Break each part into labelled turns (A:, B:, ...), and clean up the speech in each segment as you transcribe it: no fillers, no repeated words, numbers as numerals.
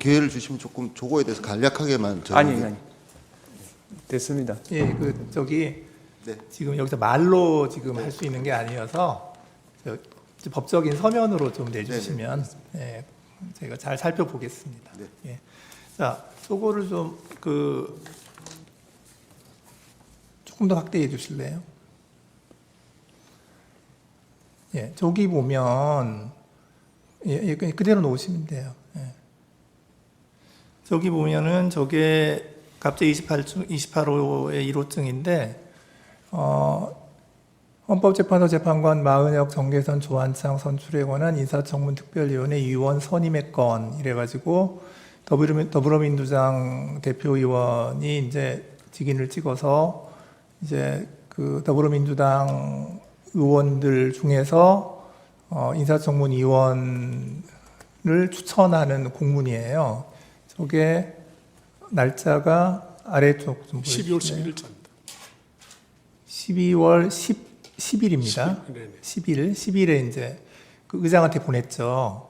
A: 기회를 주시면 조금 저거에 대해서 간략하게만
B: 아니 됐습니다.
C: 예, 저기
A: 네.
C: 지금 여기서 말로 지금 할 수 있는 게 아니어서 법적인 서면으로 좀 내주시면 예, 제가 잘 살펴보겠습니다.
A: 네.
C: 예. 자, 저거를 좀 조금 더 확대해 주실래요? 예, 저기 보면 예, 그대로 놓으시면 돼요. 예. 저기 보면은 저게 갑제 28호의 1호증인데 헌법재판소 재판관 마은혁, 정계선, 조한창 선출에 관한 인사청문 특별위원회 위원 선임의 건 이래가지고 더불어민주당 대표의원이 이제 직인을 찍어서 이제 그 더불어민주당 의원들 중에서 인사청문 위원을 추천하는 공문이에요. 저게 날짜가 아래쪽 좀
D: 12월 11일자입니다.
C: 12월 10일입니다. 10일에 이제 그 의장한테 보냈죠.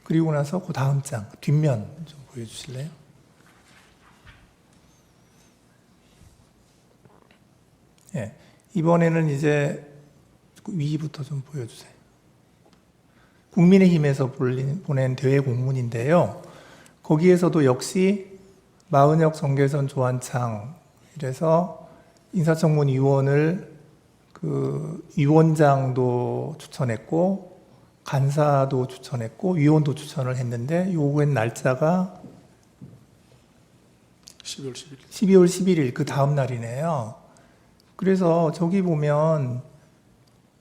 C: 그리고 나서 그 다음 장 뒷면 좀 보여주실래요? 예, 이번에는 이제 위부터 좀 보여주세요. 국민의힘에서 보낸 대외 공문인데요. 거기에서도 역시 마은혁, 정계선, 조한창 이래서 인사청문 위원을 그 위원장도 추천했고 간사도 추천했고 위원도 추천을 했는데 요구한 날짜가
D: 12월 11일.
C: 12월 11일 그 다음 날이네요. 그래서 저기 보면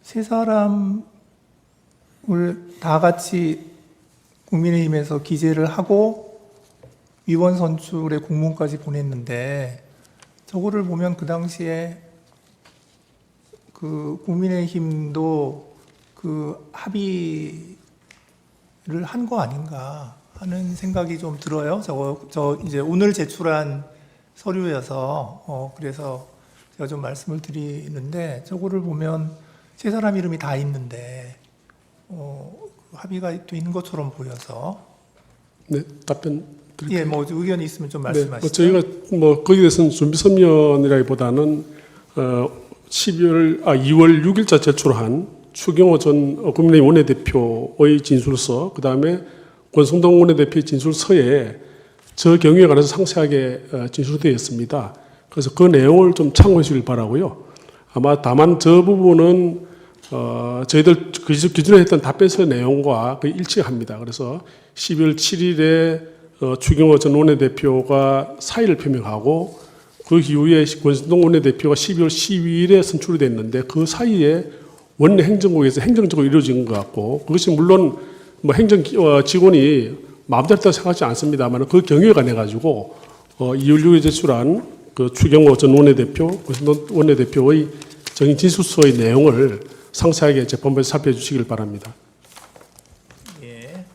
C: 세 사람을 다 같이 국민의힘에서 기재를 하고 위원 선출의 공문까지 보냈는데 저거를 보면 그 당시에 그 국민의힘도 그 합의를 한 거 아닌가 하는 생각이 좀 들어요. 저 이제 오늘 제출한 서류여서 그래서 제가 좀 말씀을 드리는데 저거를 보면 세 사람 이름이 다 있는데 합의가 돼 있는 것처럼 보여서
D: 네, 답변 드릴게요.
C: 예, 뭐 의견이 있으면 좀
D: 네,
C: 말씀하시죠.
D: 저희가 거기에 대해서는 준비 서면이라기보다는 2월 6일자 제출한 추경호 전 국민의힘 원내대표의 진술서, 그 다음에 권성동 원내대표의 진술서에 저 경우에 관해서 상세하게 진술되어 있습니다. 그래서 그 내용을 좀 참고해 주길 바라고요. 아마 다만 저 부분은 저희들 기존에 했던 답변서 내용과 거의 일치합니다. 그래서 12월 7일에 추경호 전 원내대표가 사의를 표명하고 그 이후에 권성동 원내대표가 12월 12일에 선출이 됐는데 그 사이에 원내 행정국에서 행정적으로 이루어진 것 같고 그것이 물론 뭐 행정 직원이 마음대로 했다고 생각하지 않습니다만 그 경위에 관해 가지고 2월 6일에 제출한 그 추경호 전 원내대표, 권성동 원내대표의 정인 진술서의 내용을 상세하게 재판부에서 살펴주시길 바랍니다.
C: 예,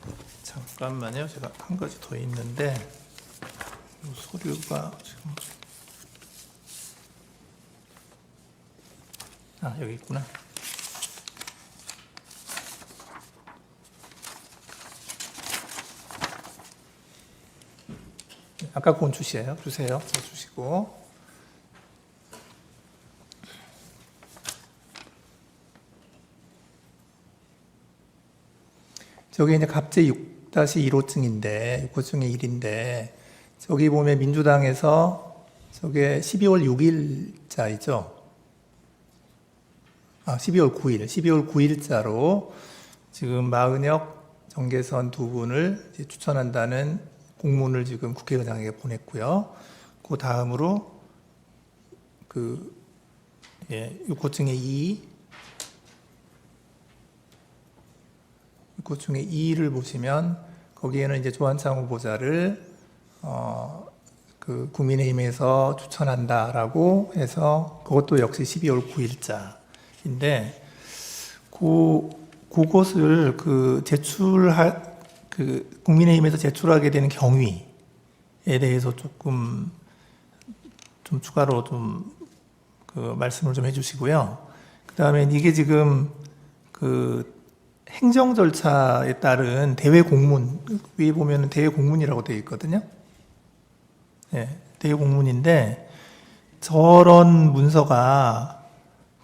C: 잠깐만요. 제가 한 가지 더 있는데 이 서류가 지금 여기 있구나. 아까 그건 주세요. 저 주시고. 저게 이제 갑제 6-1호증인데 6호증의 1인데 저기 보면 민주당에서 저게 12월 6일자이죠. 12월 9일자로 지금 마은혁, 정계선 두 분을 이제 추천한다는 공문을 지금 국회의장에게 보냈고요. 그 다음으로 6호증의 6호증의 2를 보시면 거기에는 이제 조한창 후보자를 그 국민의힘에서 추천한다라고 해서 그것도 역시 12월 9일자인데 그것을 국민의힘에서 제출하게 되는 경위에 대해서 조금 좀 추가로 말씀을 좀 해주시고요. 그 다음에 이게 지금 행정 절차에 따른 대외 공문, 위에 보면은 대외 공문이라고 되어 있거든요. 예, 대외 공문인데 저런 문서가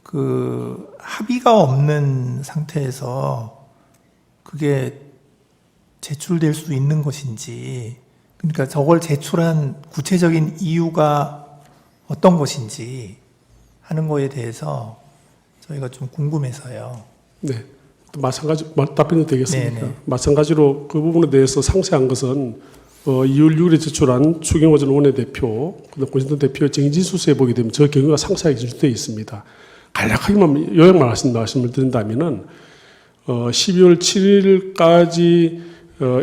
C: 그 합의가 없는 상태에서 그게 제출될 수 있는 것인지, 그러니까 저걸 제출한 구체적인 이유가 어떤 것인지 하는 거에 대해서 저희가 좀 궁금해서요.
D: 네. 또 마찬가지 답변도 되겠습니까?
C: 네네.
D: 마찬가지로 그 부분에 대해서 상세한 것은 2월 6일에 제출한 추경호 전 원내대표, 권신동 대표의 정진수서에 보게 되면 저 경우가 상세하게 기술되어 있습니다. 간략하게만 요약만 말씀을 드린다면은 12월 7일까지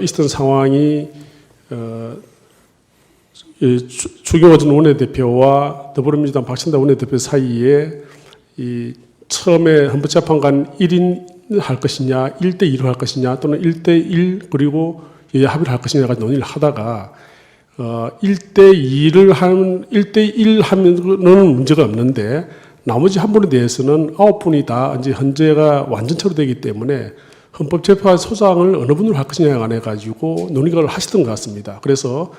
D: 있었던 상황이 추경호 전 원내대표와 더불어민주당 박신다 원내대표 사이에 이 처음에 헌법재판관 1인 할 것이냐, 1대1로 할 것이냐, 또는 1대1 그리고 여야 합의를 할 것이냐가 논의를 하다가 1대1 하면은 문제가 없는데 나머지 한 분에 대해서는 9분이 다 이제 헌재가 완전체로 되기 때문에 헌법재판 소장을 어느 분으로 할 것이냐에 관해 가지고 논의를 하시던 것 같습니다. 그래서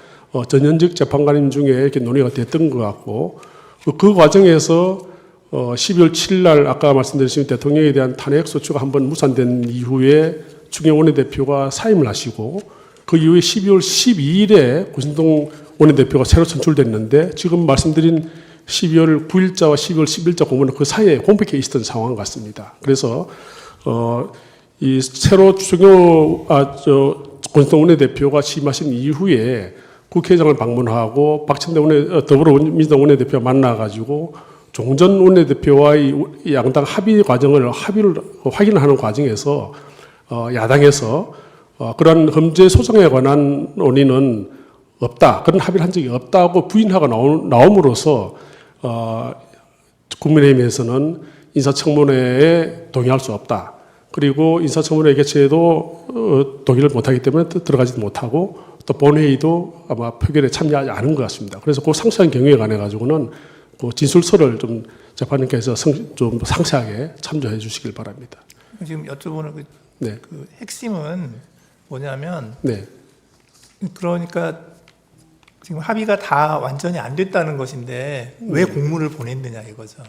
D: 전현직 재판관님 중에 이렇게 논의가 됐던 것 같고 그 과정에서 12월 7일 날 아까 말씀드린 대통령에 대한 탄핵 소추가 한번 무산된 이후에 추경호 원내대표가 사임을 하시고 그 이후에 12월 12일에 권신동 원내대표가 새로 선출됐는데 지금 말씀드린 12월 9일자와 12월 10일자 공문은 그 사이에 공백해 있었던 상황 같습니다. 그래서 이 새로 권신동 원내대표가 취임하신 이후에 국회의장을 방문하고 박찬대 더불어민주당 원내대표가 만나가지고 종전 원내대표와의 양당 합의를 확인하는 과정에서 야당에서 그러한 헌재 소송에 관한 논의는 없다, 그런 합의를 한 적이 없다고 부인하고 나옴으로써 국민의힘에서는 인사청문회에 동의할 수 없다. 그리고 인사청문회 개최에도 동의를 못하기 때문에 들어가지도 못하고 또 본회의도 아마 표결에 참여하지 않은 것 같습니다. 그래서 그 상세한 경우에 관해 가지고는 그 진술서를 좀 재판님께서 좀 상세하게 참조해 주시길 바랍니다.
C: 지금 여쭤보는
D: 네.
C: 그 핵심은 뭐냐면,
D: 네.
C: 그러니까 지금 합의가 다 완전히 안 됐다는 것인데 왜 공문을 보냈느냐 이거죠.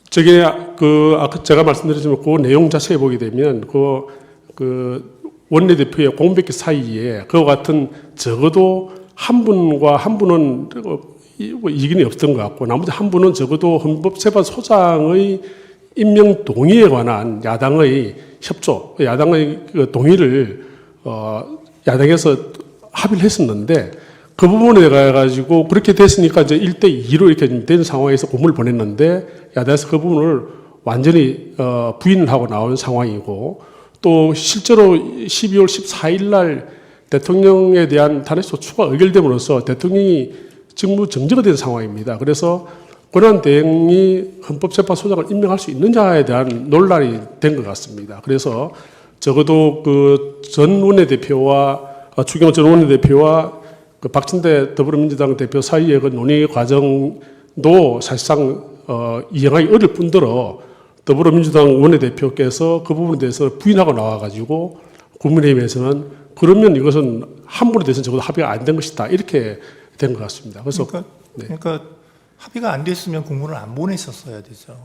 D: 저게 아까 제가 말씀드렸지만 그 내용 자세히 보게 되면 그 원내대표의 공백기 사이에 그와 같은 적어도 한 분과 한 분은 이견이 없던 것 같고 나머지 한 분은 적어도 헌법재판 소장의 임명 동의에 관한 야당의 협조, 야당의 그 동의를 야당에서 합의를 했었는데 그 부분에 가가지고 그렇게 됐으니까 이제 1대2로 이렇게 된 상황에서 공문을 보냈는데 야당에서 그 부분을 완전히 부인을 하고 나온 상황이고 또 실제로 12월 14일 날 대통령에 대한 탄핵소추가 의결됨으로써 대통령이 직무 정지가 된 상황입니다. 그래서 권한대행이 헌법재판소장을 임명할 수 있느냐에 대한 논란이 된 것 같습니다. 그래서 적어도 그 전 원내대표와 추경호 전 원내대표와 그 박진대 더불어민주당 대표 사이의 그 논의 과정도 사실상 이행하기 어려울 뿐더러 더불어민주당 원내대표께서 그 부분에 대해서 부인하고 나와가지고 국민의힘에서는 그러면 이것은 한 분에 대해서는 적어도 합의가 안 된 것이다 이렇게 된 것 같습니다. 그래서
C: 그러니까 합의가 안 됐으면 공문을 안 보내셨어야 되죠.